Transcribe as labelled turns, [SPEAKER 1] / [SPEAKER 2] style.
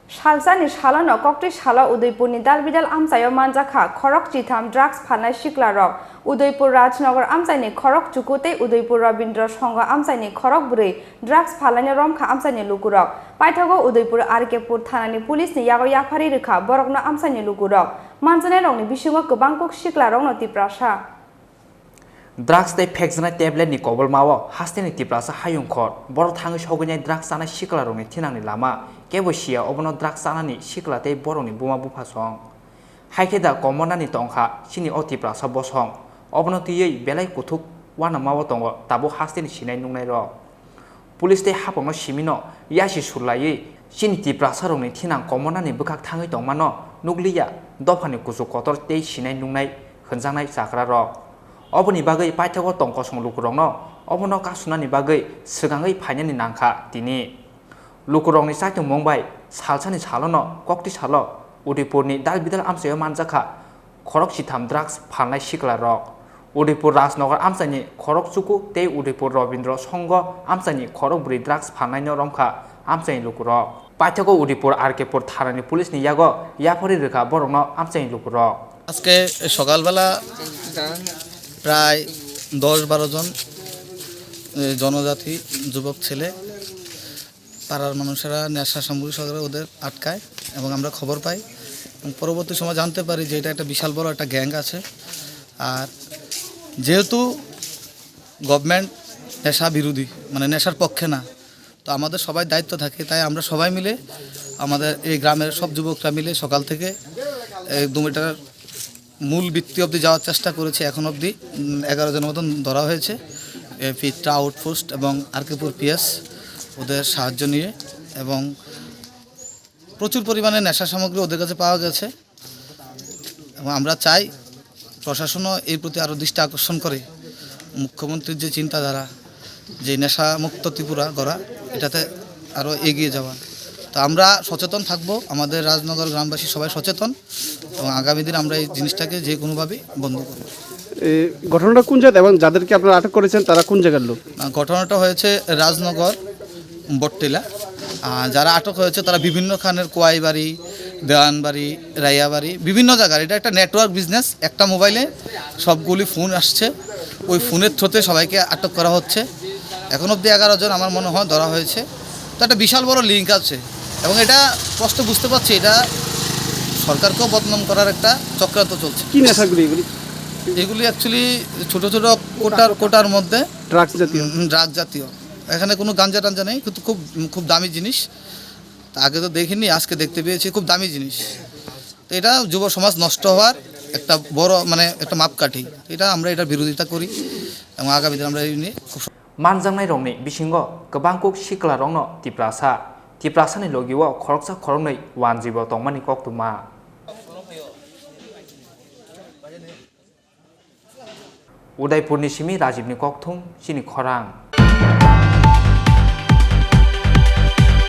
[SPEAKER 1] Salsani Shalano Kokti Shala Udaipurni Dalbidal Amsayo Manjaka Korok Chitam Drugs Phanai Shiklarok Udaipur Rajnagar Amsaini Korok Chukute Udaipur Rabindra Songa Amsaini Korok Buri Drugs Phalani Romka Amsaini Lukurok Paithago Udaipur Arkepur Thanani Police ni Yago Yapari Rika Borokna Amsaini Lukurok Manjane Rongni Bishingo Gobangkok Shiklarok no Tiprasha
[SPEAKER 2] Drugs they pexna tablet ni kobol mawo hasteni tiprasa hayung khor bor thangi shognya drugs ana shiklarong ni thinangni lama kebo shia obono drugs ana ni shiklate boroni buma bufa song haikeda komona ni tongkha sini o tiprasa bosong obono tiyei belai kuthuk wana mawo tongo tabo hasteni sinai nungnai ro police te hapongno simino yashi sulai sini tiprasa rong ni thinang komona ni bukak thangi tongmano nukliya dofani kusuk kotor te sinai nungnai khonjangnai sakra ro Oboni bagai paithago tongkosong lukurongno obono kasunani bagai sigangai phainani nangkha tini lukurongni saitong mongbai salsani salono kokti salo Udaipurni dalbidal amsayo manjaka korok sitam drugs phanai shiklarok Udaipur Rajnagar amsani korok chuku tei Udaipur Rabindra Songo amsani korok buri drugs phanai no romkha amsani lukurok paithago Udaipur Arkepur Thanani police ni yago yapari rekha borokno amsani lukurok
[SPEAKER 3] আজকে সকালবেলা প্রায় 10-12 জন জনজাতি যুবক ছেলে পাড়ার মানুষেরা নেশা সামগ্রী সহকারে ওদের আটকায় এবং আমরা খবর পাই এবং পরবর্তী সময় জানতে পারি যে এটা একটা বিশাল বড় একটা গ্যাং আছে আর যেহেতু গভর্নমেন্ট নেশা বিরোধী মানে নেশার পক্ষে না তো আমাদের সবাই দায়িত্ব থাকে তাই আমরা সবাই মিলে আমাদের এই গ্রামের সব যুবকরা মিলে সকাল থেকে 2 মিটার মূল ভিত্তি অবধি যাওয়ার চেষ্টা করেছে এখন অবধি 11 জনের মতন ধরা হয়েছে ফিটটা আউটপোস্ট এবং আরকেপুর পিএস ওদের সাহায্য নিয়ে এবং প্রচুর পরিমাণে নেশা সামগ্রী ওদের কাছে পাওয়া গেছে এবং আমরা চাই প্রশাসনও এই প্রতি আরও দৃষ্টি আকর্ষণ করে মুখ্যমন্ত্রীর যে চিন্তাধারা যে নেশা মুক্ত ত্রিপুরা গড়া এটাতে আরও এগিয়ে যাওয়া তো আমরা সচেতন থাকবো আমাদের রাজনগর গ্রামবাসী সবাই সচেতন এবং আগামী দিন আমরা এই জিনিসটাকে যে কোনোভাবেই বন্ধ করব
[SPEAKER 4] ঘটনাটা কোন জায়গা এবং যাদেরকে আপনারা আটক করেছেন তারা কোন জায়গার লোক
[SPEAKER 3] ঘটনাটা হয়েছে রাজনগর বটটিলা যারা আটক হয়েছে তারা বিভিন্ন খানের কোয়াইবাড়ি দেওয়ানবাড়ি রাইয়াবাড়ি বিভিন্ন জায়গার এটা একটা নেটওয়ার্ক বিজনেস একটা মোবাইলে সবগুলি ফোন আসছে ওই ফোনের থ্রুতে সবাইকে আটক করা হচ্ছে এখন অবধি 11 জন আমার মনে হয় ধরা হয়েছে তো একটা বিশাল বড় লিঙ্ক আছে এবং এটা স্পষ্ট বুঝতে পারছি এটা সরকারকেও বদনাম করার একটা চক্রান্ত চলছে
[SPEAKER 4] কি নেশাগুলি
[SPEAKER 3] এগুলি অ্যাকচুয়ালি ছোট ছোট কোটার মধ্যে
[SPEAKER 4] ড্রাগস
[SPEAKER 3] জাতীয় এখানে কোনো গাঞ্জা টাঞ্জা নেই কিন্তু খুব দামি জিনিস আগে তো দেখিনি আজকে দেখতে পেয়েছি খুব দামি জিনিস তো এটা যুব সমাজ নষ্ট হওয়ার একটা বড় মানে একটা মাপকাঠি এটা আমরা এটার বিরোধিতা করি এবং আগামী দিন আমরা এই নিয়ে খুব
[SPEAKER 2] manjangnai rongni bisingo gobangkok shiklarongno tiprasani logiwo khoroksa khorognoi wanjibo tongmani koktuma Udaipurni simi Rajibni kokthum sini khorang